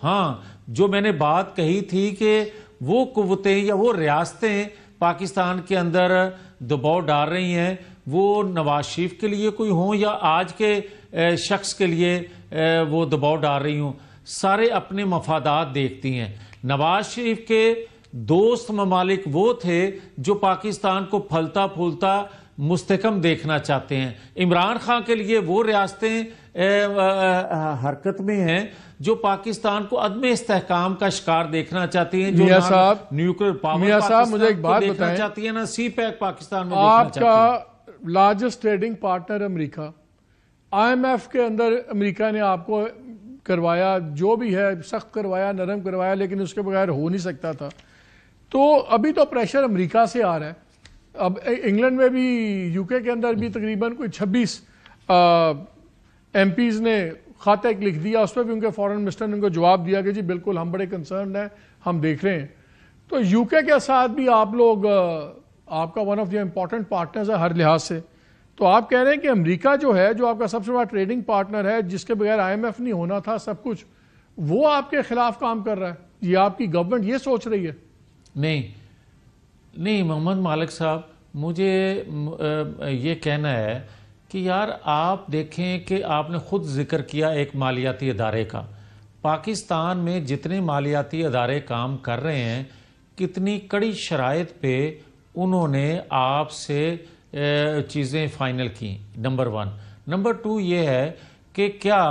ہاں جو میں نے بات کہی تھی کہ وہ قوتیں یا وہ ریاستیں پاکستان کے اندر دباؤ ڈال رہی ہیں، وہ نواز شریف کے لیے کوئی ہوں یا آج کے شخص کے لیے وہ دباؤ ڈال رہی ہوں، سارے اپنے مفادات دیکھتی ہیں۔ نواز شریف کے دوست ممالک وہ تھے جو پاکستان کو پھلتا پھولتا مستحکم دیکھنا چاہتے ہیں۔ عمران خان کے لیے وہ ریاستیں حرکت میں ہیں جو پاکستان کو عدم استحکام کا شکار دیکھنا چاہتی ہیں، جو نیوکلیر پاور پاکستان کو دیکھنا چاہتی ہیں، نہ سی پیک پاکستان میں دیکھنا چاہتی ہیں۔ آپ کا لارجسٹ ٹریڈنگ پارٹنر امریکہ، آئی ایم ایف کے اندر امریکہ نے آپ کو کروایا، جو بھی ہے سخت کروایا، نرم کروایا، لیکن اس کے بغیر ہو نہیں سکتا تھا۔ تو ابھی تو پریشر امریکہ سے آ رہا ہے۔ اب انگلینڈ میں بھی، یو کے اندر بھی تقریباً کوئی 26 ایم پیز نے خط ایک لکھ دیا، اس پہ بھی ان کے فورن منسٹر نے ان کو جواب دیا کہ جی بالکل ہم بڑے کنسرنڈ ہیں، ہم دیکھ رہے ہیں۔ تو یو کے ساتھ بھی آپ لوگ، آپ کا one of the important partners ہے ہر لحاظ سے۔ تو آپ کہہ رہے ہیں کہ امریکہ جو ہے، جو آپ کا سب سے بڑا ٹریڈنگ پارٹنر ہے، جس کے بغیر آئی ایم ایف نہیں ہونا تھا سب کچھ، وہ آپ کے خلاف کام کر رہا ہے؟ یہ آپ کی گورنمنٹ یہ سوچ رہی ہے؟ نہیں محمد مالک صاحب، مجھے یہ کہنا ہے کہ یار آپ دیکھیں کہ آپ نے خود ذکر کیا ایک مالیاتی ادارے کا۔ پاکستان میں جتنے مالیاتی ادارے کام کر رہے ہیں، کتنی کڑی شرائط پہ انہوں نے آپ سے چیزیں فائنل کی، نمبر 1۔ نمبر 2 یہ ہے کہ کیا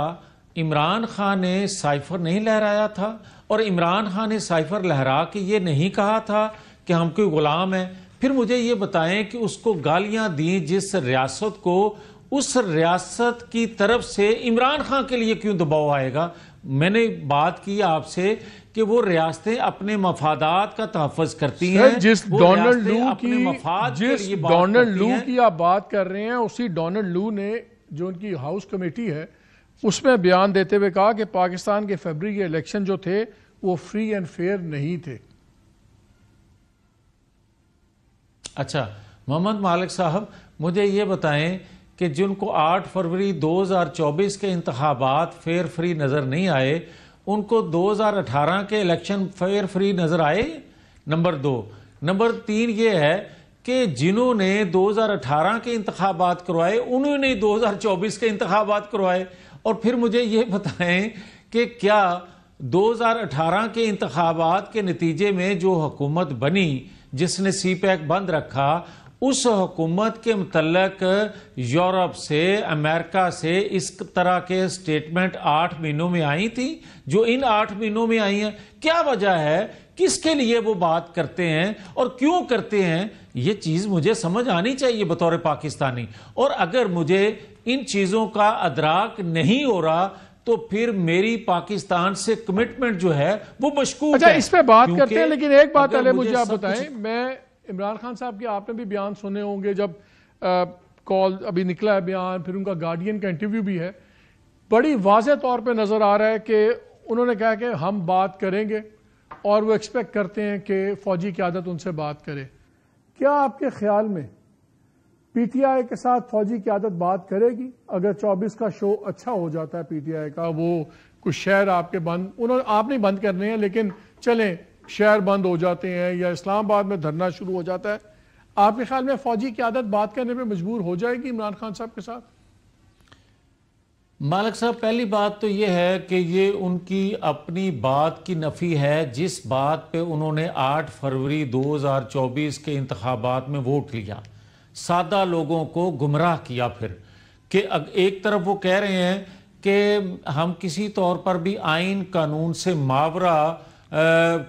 عمران خان نے سائفر نہیں لہرایا تھا؟ اور عمران خان نے سائفر لہرا کے یہ نہیں کہا تھا کہ ہم کوئی غلام ہیں؟ پھر مجھے یہ بتائیں کہ اس کو گالیاں دیں جس ریاست کو، اس ریاست کی طرف سے عمران خان کے لیے کیوں دباؤ آئے گا؟ میں نے بات کی آپ سے کہ وہ ریاستیں اپنے مفادات کا تحفظ کرتی ہیں۔ جس ڈونلڈ لو کی آپ بات کر رہے ہیں، اسی ڈونلڈ لو نے جو ان کی ہاؤس کمیٹی ہے اس میں بیان دیتے ہوئے کہا کہ پاکستان کے فیبرری کے الیکشن جو تھے وہ فری اینڈ فیئر نہیں تھے۔ اچھا محمد مالک صاحب، مجھے یہ بتائیں کہ جن کو 8 فروری 2024 کے انتخابات فیئر فری نظر نہیں آئے، ان کو 2018 کے الیکشن فیئر فری نظر آئے؟ نمبر 2۔ نمبر 3 یہ ہے کہ جنہوں نے 2018 کے انتخابات کروائے، انہوں نے 2024 کے انتخابات کروائے۔ اور پھر مجھے یہ بتائیں کہ کیا 2018 کے انتخابات کے نتیجے میں جو حکومت بنی، جس نے سی پیک بند رکھا، اس حکومت کے متعلق یورپ سے، امریکہ سے اس طرح کے سٹیٹمنٹ 8 مہینوں میں آئی تھی جو ان 8 مہینوں میں آئی ہیں؟ کیا وجہ ہے؟ کس کے لیے وہ بات کرتے ہیں اور کیوں کرتے ہیں؟ یہ چیز مجھے سمجھ آنی چاہیے بطور پاکستانی۔ اور اگر مجھے ان چیزوں کا ادراک نہیں ہو رہا تو پھر میری پاکستان سے کمٹمنٹ جو ہے وہ مشکوک ہے۔ اچھا اس پہ بات کرتے ہیں، لیکن ایک بات پہلے مجھے آپ بتائیں، میں عمران خان صاحب کے آپ نے بھی بیان سنے ہوں گے، جب کال ابھی نکلا ہے بیان، پھر ان کا گارڈین کا انٹرویو بھی ہے، بڑی واضح طور پہ نظر آ رہا ہے کہ انہوں نے کہا کہ ہم بات کریں گے اور وہ ایکسپیکٹ کرتے ہیں کہ فوجی قیادت ان سے بات کرے۔ کیا آپ کے خیال میں پی ٹی آئی کے ساتھ فوجی قیادت بات کرے گی اگر 24 کا شو اچھا ہو جاتا ہے پی ٹی آئی کا؟ وہ کچھ شہر آپ کے بند، آپ نہیں بند کرنے ہیں، لیکن چلیں شہر بند ہو جاتے ہیں یا اسلام آباد میں دھرنا شروع ہو جاتا ہے، آپ کے خیال میں فوجی قیادت بات کرنے پہ مجبور ہو جائے گی عمران خان صاحب کے ساتھ؟ مالک صاحب، پہلی بات تو یہ ہے کہ یہ ان کی اپنی بات کی نفی ہے جس بات پہ انہوں نے 8 فروری 2024 کے انتخابات میں ووٹ لیا، سادہ لوگوں کو گمراہ کیا۔ پھر کہ ایک طرف وہ کہہ رہے ہیں کہ ہم کسی طور پر بھی آئین قانون سے ماورا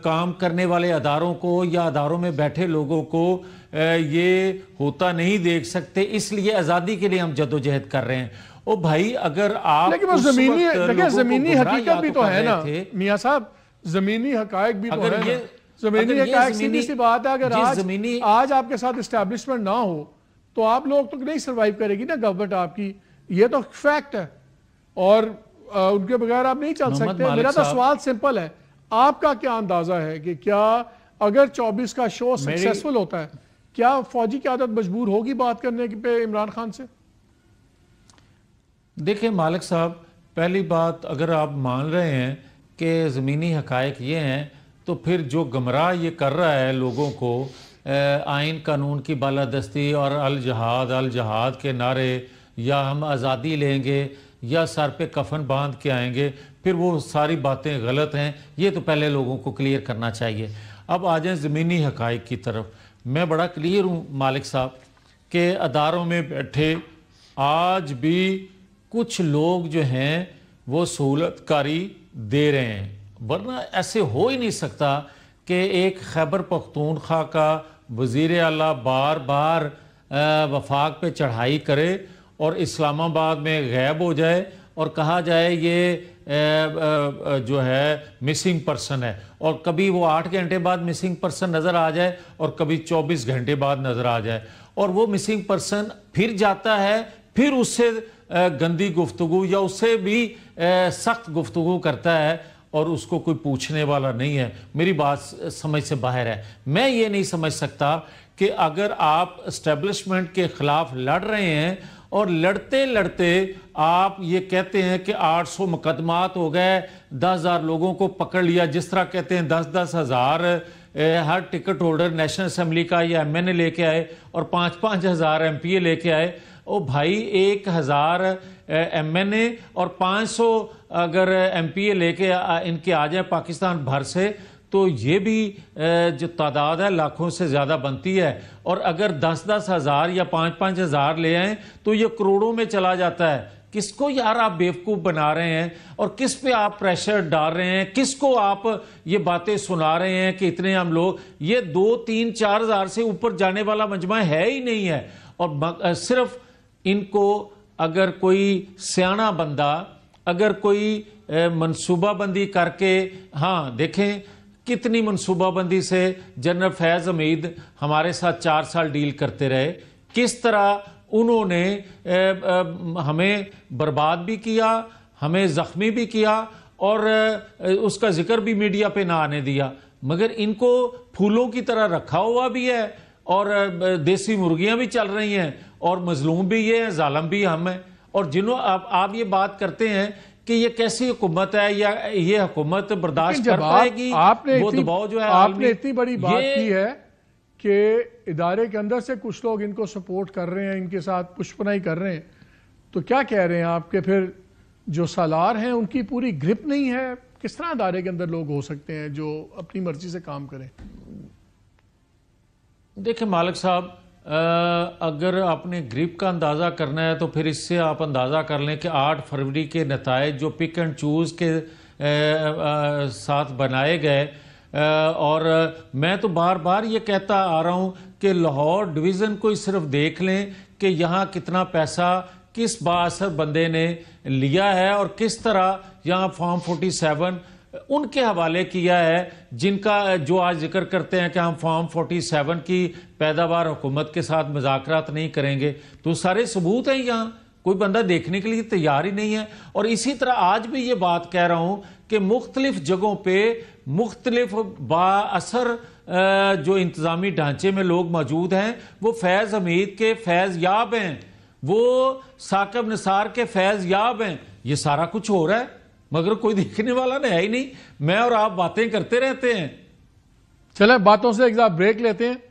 کام کرنے والے اداروں کو یا اداروں میں بیٹھے لوگوں کو یہ ہوتا نہیں دیکھ سکتے، اس لیے آزادی کے لیے ہم جدوجہد کر رہے ہیں۔ او بھائی، اگر آپ لیکن وہ زمینی حقیقت بھی تو ہے نا میاں صاحب، زمینی حقائق بھی تو ہے نا۔ زمینی حقائق سیدھی سی بات ہے، اگر آج آپ کے ساتھ اسٹیبلشمنٹ نہ ہو تو آپ لوگ تو نہیں سروائیو کرے گی نا گورنمنٹ آپ کی، یہ تو فیکٹ ہے، اور ان کے بغیر آپ نہیں چل سکتے۔ میرا تو سوال سمپل ہے، آپ کا کیا اندازہ ہے کہ کیا اگر 24 کا شو سکسیسفل ہوتا ہے، کیا فوجی قیادت مجبور ہوگی بات کرنے پہ عمران خان سے؟ دیکھیں مالک صاحب، پہلی بات، اگر آپ مان رہے ہیں کہ زمینی حقائق یہ ہیں تو پھر جو گمراہ یہ کر رہا ہے لوگوں کو آئین قانون کی بالادستی اور الجہاد کے نعرے، یا ہم آزادی لیں گے یا سر پہ کفن باندھ کے آئیں گے، پھر وہ ساری باتیں غلط ہیں. یہ تو پہلے لوگوں کو کلیئر کرنا چاہیے. اب آ جائیں زمینی حقائق کی طرف. میں بڑا کلیئر ہوں مالک صاحب کہ اداروں میں بیٹھے آج بھی کچھ لوگ جو ہیں وہ سہولت کاری دے رہے ہیں، ورنہ ایسے ہو ہی نہیں سکتا کہ ایک خیبر پختونخوا کا وزیر اعلیٰ بار بار وفاق پہ چڑھائی کرے اور اسلام آباد میں غائب ہو جائے اور کہا جائے یہ جو ہے مسنگ پرسن ہے، اور کبھی وہ 8 گھنٹے بعد مسنگ پرسن نظر آ جائے اور کبھی 24 گھنٹے بعد نظر آ جائے، اور وہ مسنگ پرسن پھر جاتا ہے، پھر اس سے گندی گفتگو یا اس سے بھی سخت گفتگو کرتا ہے اور اس کو کوئی پوچھنے والا نہیں ہے. میری بات سمجھ سے باہر ہے. میں یہ نہیں سمجھ سکتا کہ اگر آپ اسٹیبلشمنٹ کے خلاف لڑ رہے ہیں اور لڑتے لڑتے آپ یہ کہتے ہیں کہ 800 مقدمات ہو گئے، 10,000 لوگوں کو پکڑ لیا، جس طرح کہتے ہیں 10,000 ہر ٹکٹ ہولڈر نیشنل اسمبلی کا یا ایم این اے لے کے آئے اور 5,000 ایم پی اے لے کے آئے. او بھائی 1,000 ایم این اے اور 500 اگر ایم پی اے لے کے ان کے آ جائیں پاکستان بھر سے تو یہ بھی جو تعداد ہے لاکھوں سے زیادہ بنتی ہے. اور اگر 10,000 ہزار یا 5,000 لے آئیں تو یہ کروڑوں میں چلا جاتا ہے. کس کو یار آپ بیوقوف بنا رہے ہیں اور کس پہ آپ پریشر ڈال رہے ہیں؟ کس کو آپ یہ باتیں سنا رہے ہیں کہ اتنے ہم لوگ؟ یہ 2, 3, 4 ہزار سے اوپر جانے والا مجمع ہے ہی نہیں ہے. اور صرف ان کو اگر کوئی سیاںا بندہ اگر کوئی منصوبہ بندی کر کے، ہاں دیکھیں کتنی منصوبہ بندی سے جنرل فیض حمید ہمارے ساتھ 4 سال ڈیل کرتے رہے، کس طرح انہوں نے ہمیں برباد بھی کیا، ہمیں زخمی بھی کیا اور اس کا ذکر بھی میڈیا پہ نہ آنے دیا. مگر ان کو پھولوں کی طرح رکھا ہوا بھی ہے اور دیسی مرغیاں بھی چل رہی ہیں اور مظلوم بھی یہ ہیں، ظالم بھی ہم ہیں. اور جنہوں آپ یہ بات کرتے ہیں کہ یہ کیسی حکومت ہے یا یہ حکومت برداشت کر پائے گی وہ دباؤ جو ہے آپ نے اتنی بڑی بات کی ہے کہ ادارے کے اندر سے کچھ لوگ ان کو سپورٹ کر رہے ہیں، ان کے ساتھ پشپنائی کر رہے ہیں، تو کیا کہہ رہے ہیں آپ کہ پھر جو سالار ہیں ان کی پوری گرپ نہیں ہے؟ کس طرح ادارے کے اندر لوگ ہو سکتے ہیں جو اپنی مرضی سے کام کریں؟ دیکھیں مالک صاحب، اگر آپ نے گریپ کا اندازہ کرنا ہے تو پھر اس سے آپ اندازہ کر لیں کہ 8 فروری کے نتائج جو پک اینڈ چوز کے ساتھ بنائے گئے، اور میں تو بار بار یہ کہتا آ رہا ہوں کہ لاہور ڈویژن کو ہی صرف دیکھ لیں کہ یہاں کتنا پیسہ کس بااثر بندے نے لیا ہے اور کس طرح یہاں فارم 47 ان کے حوالے کیا ہے، جن کا جو آج ذکر کرتے ہیں کہ ہم فارم 47 کی پیداوار حکومت کے ساتھ مذاکرات نہیں کریں گے. تو سارے ثبوت ہیں، یہاں کوئی بندہ دیکھنے کے لیے تیار ہی نہیں ہے. اور اسی طرح آج بھی یہ بات کہہ رہا ہوں کہ مختلف جگہوں پہ مختلف با اثر جو انتظامی ڈھانچے میں لوگ موجود ہیں وہ فیض حمید کے فیض یاب ہیں، وہ ثاقب نثار کے فیض یاب ہیں. یہ سارا کچھ ہو رہا ہے مگر کوئی دیکھنے والا نہیں ہے ہی نہیں. میں اور آپ باتیں کرتے رہتے ہیں. چلیں باتوں سے ایک بریک لیتے ہیں.